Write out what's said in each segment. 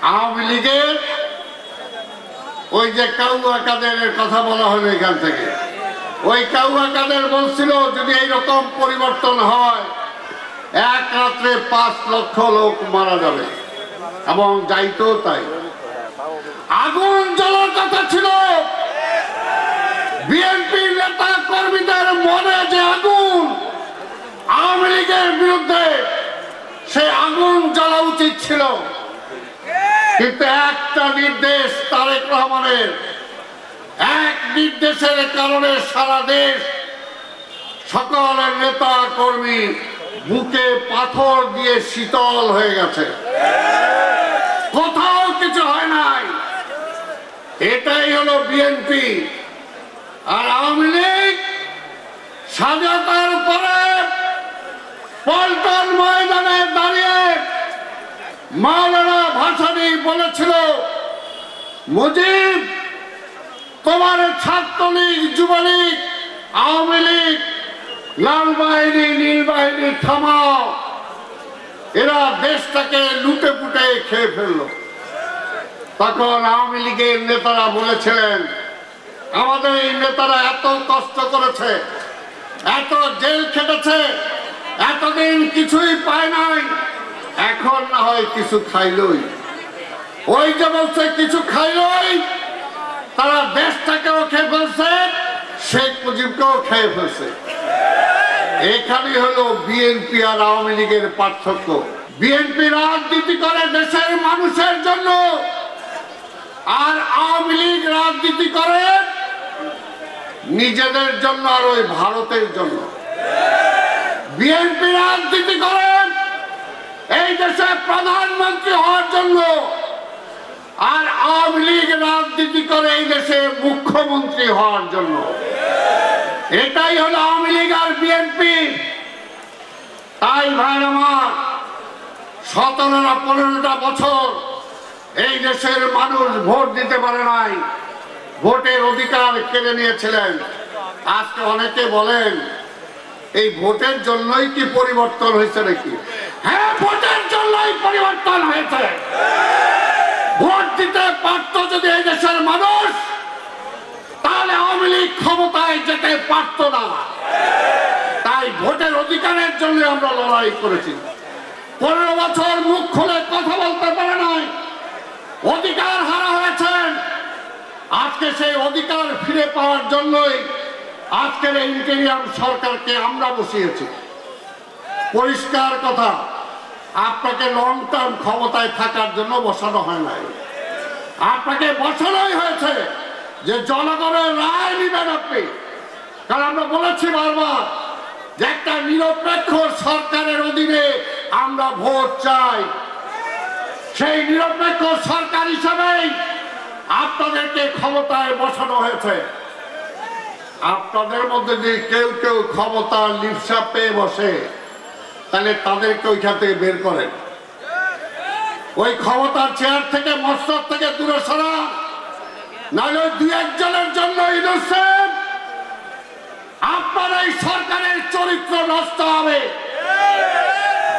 আওয়ামী লীগের ওই যে কাউয়া কাদেরের কথা বলা হলো এখান থেকে, ওই কাউয়া কাদের বলছিল যদি এইরকম পরিবর্তন হয় এক রাত্রে 5 লক্ষ লোক মারা যাবে, এবং যাইতো তাই। আগুন জ্বলার কথা ছিল, বিএনপি নেতা কর্মীদের মনে যে আগুন আওয়ামী লীগের বিরুদ্ধে, সে আগুন জ্বলা উচিত ছিল। কিন্তু একটা নির্দেশ তারেক রহমানের, এক নির্দেশের কারণে সারা দেশ সকলের নেতা কর্মী বুকে পাথর দিয়ে শীতল হয়ে গেছে, কোথাও কিছু হয় নাই। এটাই হলো বিএনপি। আর আওয়ামী লীগ স্বাধীনতার পরে পল্টন ময়দানে দাঁড়িয়ে মাওলানা ভাসানী বলেছিল, মুজিব তোমার ছাত্রলীগ, যুবলীগ, আওয়ামী লীগ, লাল বাহিনী, নীল বাহিনী থামাও, এরা দেশটাকে লুটে পুটে খেয়ে ফেললো। তখন আওয়ামী লীগের নেতারা বলেছিলেন, আমাদের এই নেতারা এত কষ্ট করেছে, এত জেল খেটেছে, এতদিন কিছুই পায় নাই, এখন না হয় কিছু খাইলই। ওই যে বলছে কিছু খাইলই, তারা দেশটাকেও খেয়ে ফেলছে, শেখ মুজিবকেও খেয়ে ফেলছে। এখানে হলো বিএনপি আর আওয়ামী লীগের পার্থক্য। বিএনপি রাজনীতি করে দেশের মানুষের জন্য, আর আওয়ামী লীগ রাজনীতি করে নিজেদের জন্য আর ওই ভারতের জন্য। বিএনপি রাজনীতি করে এই দেশের প্রধানমন্ত্রী হওয়ার জন্য, আর আওয়ামী লীগ রাজনীতি করে এই দেশের মুখ্যমন্ত্রী হওয়ার জন্য। এটাই হলো আওয়ামী লীগ আর বিএনপি। তাই ভাইরা আমার, 17-15টা বছর এই দেশের মানুষ ভোট দিতে পারে নাই, ভোটের অধিকার কেড়ে নিয়েছিলেন। আজকে অনেকে বলেন এই ভোটের জন্যই কি পরিবর্তন হয়েছে নাকি? হ্যাঁ, ভোটের জন্যই পরিবর্তন হয়েছে। ভোট দিতে পারত যদি এই দেশের মানুষ, তাহলে আওয়ামী লীগ ক্ষমতায় যেতে পারত না। তাই ভোটের অধিকারের জন্য আমরা লড়াই করেছি। 15 বছর মুখ খুলে কথা বলতে পারে নাই, অধিকার হারা হয়েছেন। আজকে সেই অধিকার ফিরে পাওয়ার জন্যই আজকের এই ইন্টেরিয়াম সরকারকে আমরা বসিয়েছি। পরিষ্কার কথা, আপনাকে লং টার্ম ক্ষমতায় থাকার জন্য বসানো হয় নাই, আপনাকে বসানোই হয়েছে যে জনগণের রায় নেবেন আপনি। কারণ আমরা বলেছি বারবার যে একটা নিরপেক্ষ সরকারের অধীনে আমরা ভোট চাই। সেই নিরপেক্ষ সরকার হিসাবেই আপনাদেরকে ক্ষমতায় বসানো হয়েছে। আপনাদের মধ্যে যদি কেউ কেউ ক্ষমতার লিপসা পেয়ে বসে, তাহলে তাদেরকে ওইখান থেকে বের করেন। ওই ক্ষমতার চেয়ার থেকে, মস্তক থেকে দূরে সরান, নাহলে 2-1 জনের জন্য ইনোসেন্ট আপনার এই সরকারের চরিত্র নষ্ট হবে।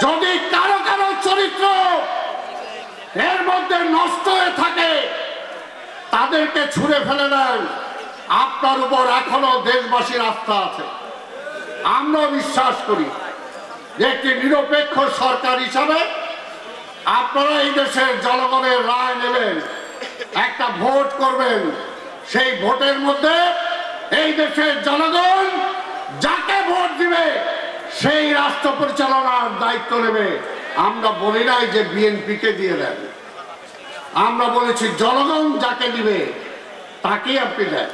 যদি কারো কারো চরিত্র এর মধ্যে নষ্ট হয়ে থাকে, তাদেরকে ছুঁড়ে ফেলে দেন। আপনার উপর এখনো দেশবাসীর আস্থা আছে। আমরা বিশ্বাস করি যে একটি নিরপেক্ষ সরকার হিসাবে আপনারা এই দেশের জনগণের রায় নেবেন, একটা ভোট করবেন। সেই ভোটের মধ্যে এই দেশের জনগণ যাকে ভোট দিবে সেই রাষ্ট্র পরিচালনার দায়িত্ব নেবে। আমরা বলি নাই যে বিএনপিকে দিয়ে দেন, আমরা বলেছি জনগণ যাকে দিবে তাকেই আপনি দেন।